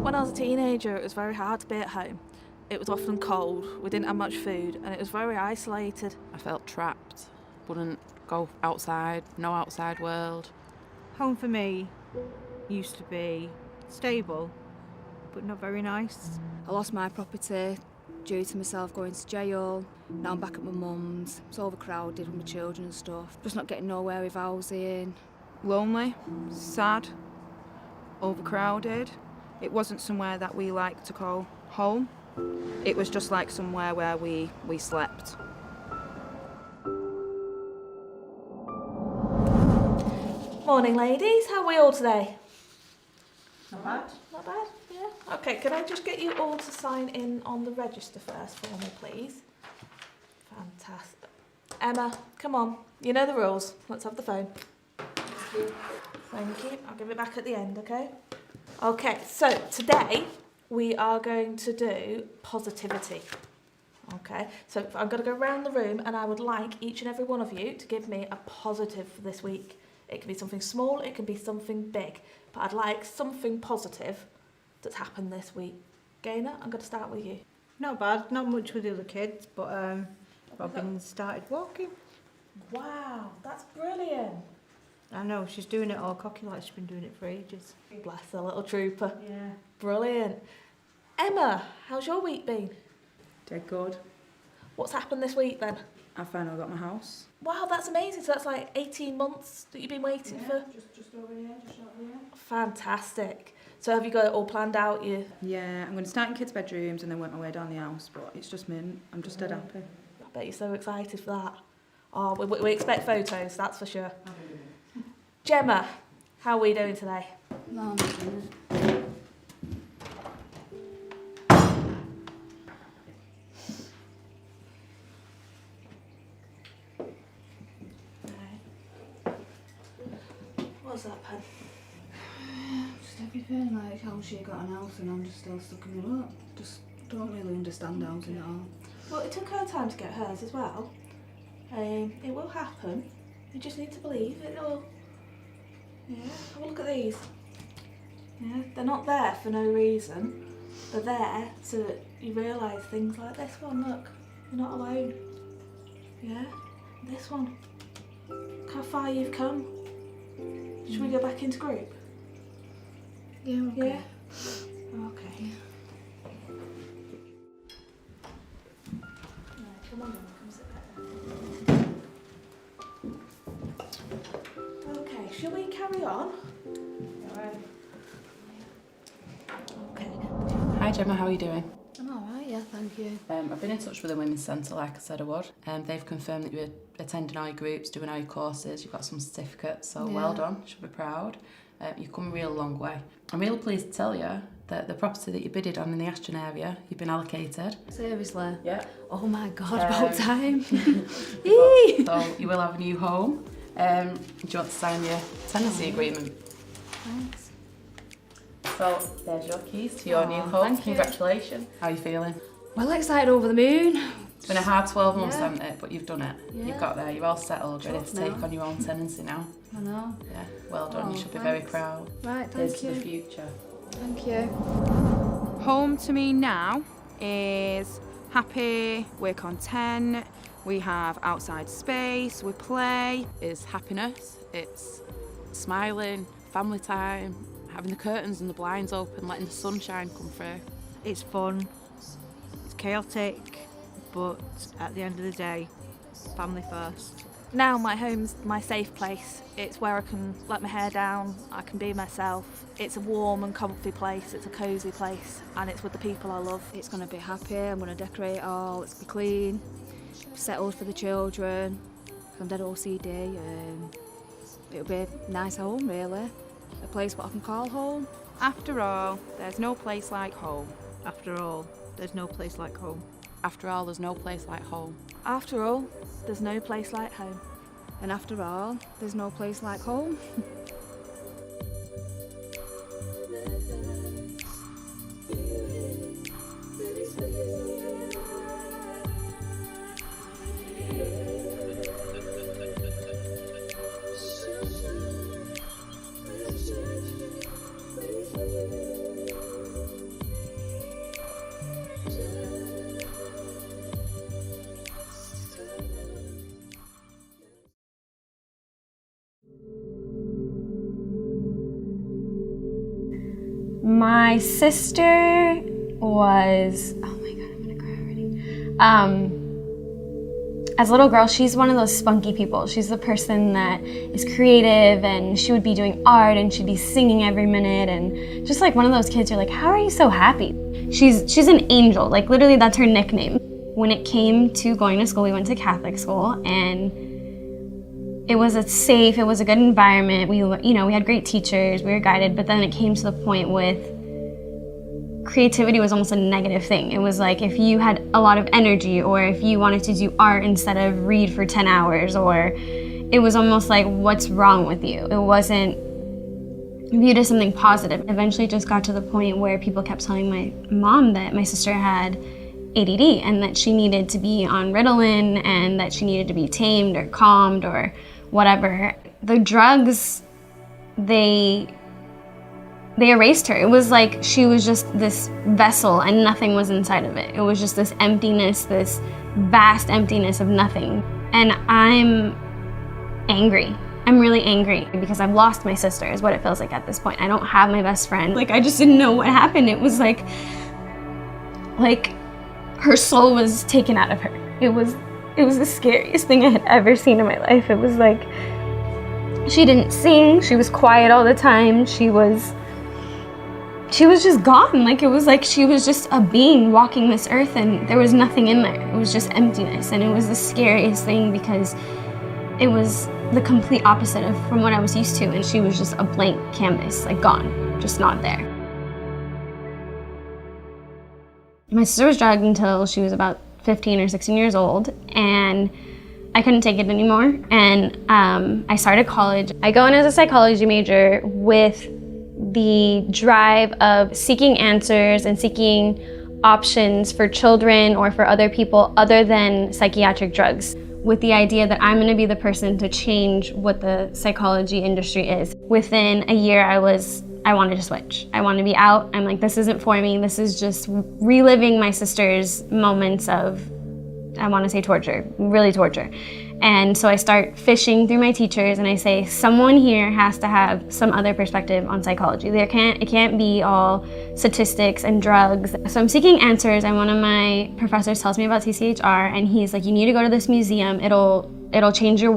When I was a teenager, it was very hard to be at home. It was often cold, we didn't have much food, and it was very isolated. I felt trapped, wouldn't go outside, no outside world. Home for me used to be stable, but not very nice. I lost my property due to myself going to jail. Now I'm back at my mum's. It's overcrowded with my children and stuff. Just not getting nowhere with housing. Lonely, sad, overcrowded. It wasn't somewhere that we like to call home. It was just like somewhere where we slept. Morning, ladies. How are we all today? Not bad. Not bad, yeah. Okay, can I just get you all to sign in on the register first for me, please? Fantastic. Emma, come on. You know the rules. Let's have the phone. Thank you. Thank you. I'll give it back at the end, okay? Okay, so today we are going to do positivity. Okay, so I'm going to go around the room and I would like each and every one of you to give me a positive for this week. It can be something small, it can be something big, but I'd like something positive that's happened this week. Gaynor, I'm going to start with you. Not bad. Not much with the other kids, but Robin started walking. Wow, that's brilliant. I know, she's doing it all cocky like she's been doing it for ages. Bless the little trooper. Yeah. Brilliant. Emma, how's your week been? Dead good. What's happened this week then? I finally got my house. Wow, that's amazing. So that's like 18 months that you've been waiting for? Just over here, just over here. Fantastic. So have you got it all planned out? Yeah, I'm going to start in kids' bedrooms and then work my way down the house, but it's just mint. I'm just dead happy. I bet you're so excited for that. Oh, we expect photos, that's for sure. Gemma, how are we doing today? No, I'm not doing What's that, Pen? Just everything, like how she got an house and I'm just still stuck in the rut. Just don't really understand housing at all. Well, it took her time to get hers as well. It will happen. You just need to believe it will. Yeah, have a look at these. Yeah, they're not there for no reason. They're there so that you realise things like this one, look, you're not alone. Yeah, this one. Look how far you've come. Should we go back into group? Yeah, okay. Yeah? Okay. Right, come on then, come sit back there. Okay, shall we carry on? Alright. Okay. Hi Gemma, how are you doing? I'm alright, yeah, thank you. I've been in touch with the Women's Centre like I said I would. They've confirmed that you're attending all your groups, doing all your courses, you've got some certificates, so Yeah. well done, you should be proud. You've come a real long way. I'm really pleased to tell you that the property that you bidded on in the Ashton area, you've been allocated. Seriously? Yeah. Oh my god, about time. So you will have a new home. Do you want to sign your tenancy agreement? Thanks. So there's your keys to your new home. Thank you. Congratulations. How are you feeling? Well excited over the moon. It's been a hard 12 months, Yeah. hasn't it? But you've done it. Yeah. You've got there. You're all settled, ready to Tough take now. on your own tenancy now. I know. Yeah, well done. Oh, You should be very thanks. proud. Right, Here's thank to the you. future. Thank you. Home to me now is happy, we're content, we have outside space, we play. It's happiness. It's smiling, family time, having the curtains and the blinds open, letting the sunshine come through. It's fun, it's chaotic, but at the end of the day, family first. Now my home's my safe place. It's where I can let my hair down, I can be myself. It's a warm and comfy place, it's a cosy place, and it's with the people I love. It's going to be happy, I'm going to decorate it all, it's be clean, settled for the children. I'm dead OCD. It'll be a nice home, really. A place what I can call home. After all, there's no place like home. After all, there's no place like home. After all, there's no place like home. After all, there's no place like home. And after all, there's no place like home. My sister was, oh my God, I'm gonna cry already. As a little girl, she's one of those spunky people. She's the person that is creative, and she would be doing art and she'd be singing every minute, and just like one of those kids, you're like, how are you so happy? She's an angel, like literally that's her nickname. When it came to going to school, we went to Catholic school, and it was a safe, it was a good environment. We had great teachers, we were guided, but then it came to the point with creativity was almost a negative thing. It was like if you had a lot of energy, or if you wanted to do art instead of read for 10 hours, or it was almost like, what's wrong with you? It wasn't viewed as something positive. Eventually it just got to the point where people kept telling my mom that my sister had ADD and that she needed to be on Ritalin and that she needed to be tamed or calmed or whatever. The drugs, they erased her. It was like she was just this vessel and nothing was inside of it. It was just this emptiness, this vast emptiness of nothing. And I'm angry. I'm really angry because I've lost my sister is what it feels like at this point. I don't have my best friend. Like I just didn't know what happened. It was like her soul was taken out of her. It was the scariest thing I had ever seen in my life. It was like she didn't sing. She was quiet all the time. She was just gone. Like it was like she was just a being walking this earth and there was nothing in there. It was just emptiness, and it was the scariest thing because it was the complete opposite of from what I was used to, and she was just a blank canvas, like gone, just not there. My sister was drugged until she was about 15 or 16 years old, and I couldn't take it anymore, and I started college. I go in as a psychology major with the drive of seeking answers and seeking options for children or for other people other than psychiatric drugs, with the idea that I'm gonna be the person to change what the psychology industry is. Within a year, I wanted to switch. I wanted to be out. I'm like, this isn't for me. This is just reliving my sister's moments of, I want to say torture, really torture. And so I start fishing through my teachers and I say, someone here has to have some other perspective on psychology. It can't be all statistics and drugs. So I'm seeking answers, and one of my professors tells me about TCHR, and he's like, you need to go to this museum. It'll change your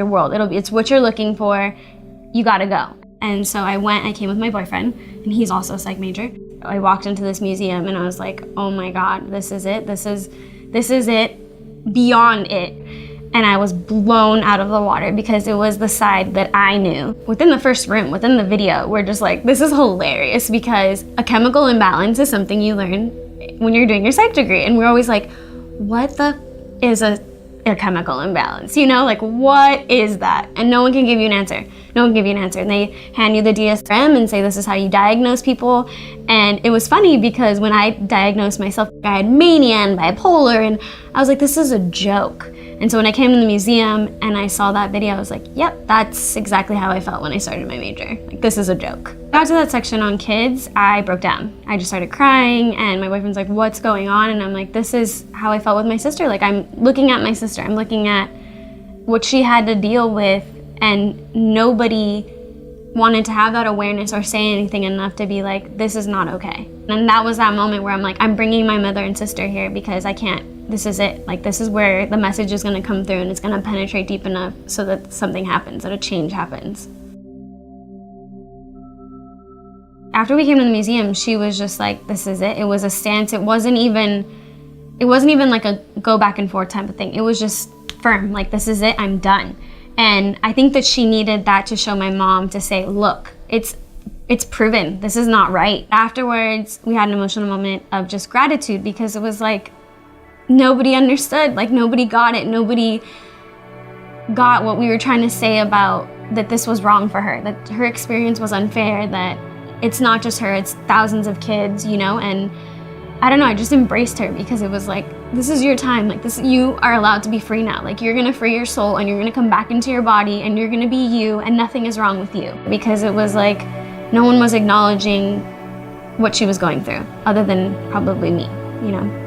world. It's what you're looking for. You gotta go. And so I went, I came with my boyfriend, and he's also a psych major. I walked into this museum and I was like, oh my God, this is it. This is it, beyond it. And I was blown out of the water because it was the side that I knew. Within the first room, within the video, we're just like, this is hilarious because a chemical imbalance is something you learn when you're doing your psych degree. And we're always like, what the is a chemical imbalance? You know, like what is that? And no one can give you an answer. No one can give you an answer. And they hand you the DSM and say, this is how you diagnose people. And it was funny because when I diagnosed myself, I had mania and bipolar, and I was like, this is a joke. And so when I came to the museum and I saw that video, I was like, yep, that's exactly how I felt when I started my major. Like, this is a joke. Got to that section on kids, I broke down. I just started crying, and my boyfriend's like, what's going on? And I'm like, this is how I felt with my sister. Like, I'm looking at my sister. I'm looking at what she had to deal with, and nobody wanted to have that awareness or say anything enough to be like, this is not okay. And that was that moment where I'm like, I'm bringing my mother and sister here because I can't. This is it. Like, this is where the message is going to come through, and it's going to penetrate deep enough so that something happens, that a change happens. After we came to the museum, she was just like, this is it. It was a stance. It wasn't even like a go back and forth type of thing. It was just firm, like, this is it, I'm done. And I think that she needed that to show my mom, to say, look, it's proven, this is not right. Afterwards, we had an emotional moment of just gratitude because it was like, nobody understood, like nobody got it. Nobody got what we were trying to say about that this was wrong for her, that her experience was unfair, that it's not just her, it's thousands of kids, you know? And I don't know, I just embraced her because it was like, this is your time, like this, you are allowed to be free now. Like, you're gonna free your soul and you're gonna come back into your body and you're gonna be you, and nothing is wrong with you. Because it was like, no one was acknowledging what she was going through, other than probably me, you know?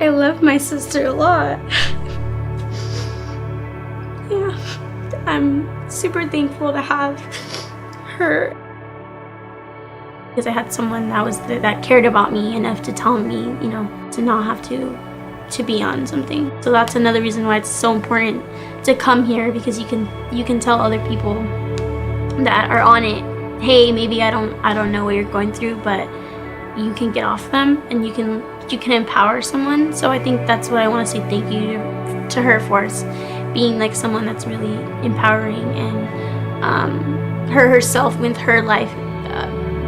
I love my sister a lot. Yeah, I'm super thankful to have her. because I had someone that was that cared about me enough to tell me, you know, to not have to be on something. So that's another reason why it's so important to come here, because you can tell other people that are on it, hey, maybe I don't know what you're going through, but you can get off them and you can empower someone. So I think that's what I want to say thank you to her for, is being like someone that's really empowering, and herself with her life,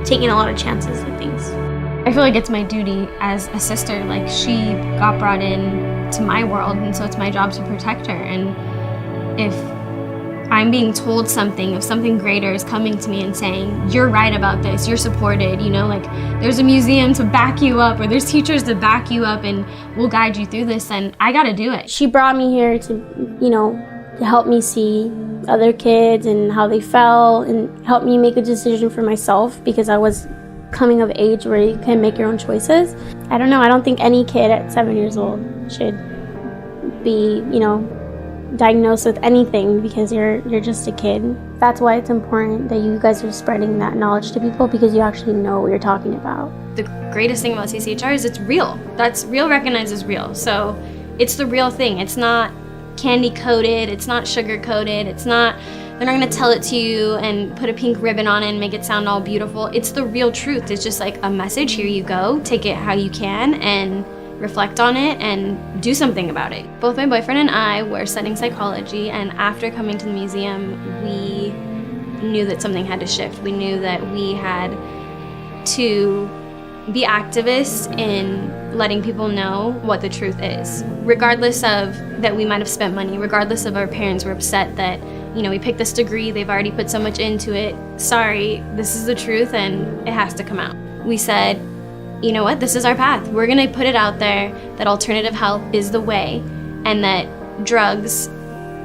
taking a lot of chances with things. I feel like it's my duty as a sister. Like, she got brought in to my world, and so it's my job to protect her. And if I'm being told something, if something greater is coming to me and saying, you're right about this, you're supported, you know, like there's a museum to back you up, or there's teachers to back you up and will guide you through this, then I gotta do it. She brought me here to, you know, to help me see other kids and how they felt, and help me make a decision for myself, because I was coming of age where you can make your own choices. I don't know, I don't think any kid at 7 years old should be, you know, diagnosed with anything because you're just a kid. That's why it's important that you guys are spreading that knowledge to people, because you actually know what you're talking about. The greatest thing about CCHR is it's real. That's real, recognized as real. So it's the real thing. It's not candy coated, it's not sugar coated, it's not, they're not gonna tell it to you and put a pink ribbon on it and make it sound all beautiful. It's the real truth. It's just like a message, here you go, take it how you can and reflect on it and do something about it. Both my boyfriend and I were studying psychology, and after coming to the museum, we knew that something had to shift. We knew that we had to be activists in letting people know what the truth is. Regardless of that we might have spent money, regardless of our parents were upset that, you know, we picked this degree, they've already put so much into it. Sorry, this is the truth and it has to come out. We said, you know what, this is our path. We're gonna put it out there that alternative health is the way, and that drugs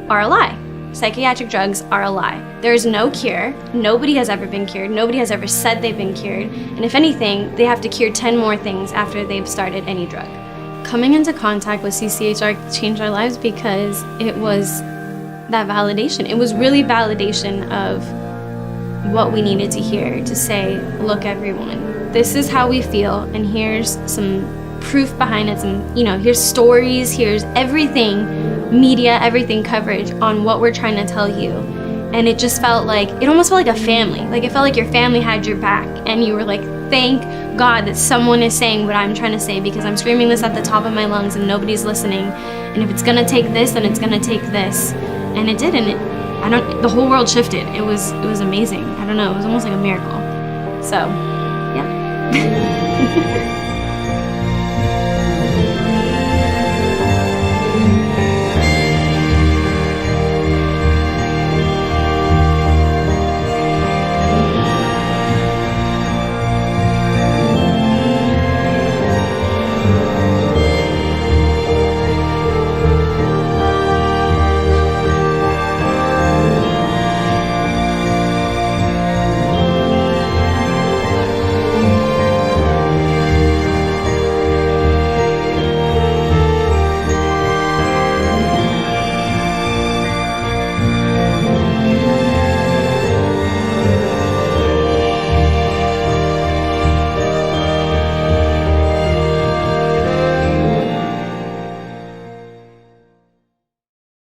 are a lie. Psychiatric drugs are a lie. There is no cure. Nobody has ever been cured. Nobody has ever said they've been cured. And if anything, they have to cure 10 more things after they've started any drug. Coming into contact with CCHR changed our lives because it was that validation. It was really validation of what we needed to hear, to say, look everyone, this is how we feel, and here's some proof behind it, some, you know, here's stories, here's everything, media, everything, coverage on what we're trying to tell you. And it just felt like, it almost felt like a family. Like, it felt like your family had your back, and you were like, thank God that someone is saying what I'm trying to say, because I'm screaming this at the top of my lungs and nobody's listening. And if it's gonna take this, then it's gonna take this. And it did, and the whole world shifted. It was amazing. I don't know, it was almost like a miracle. So, yeah.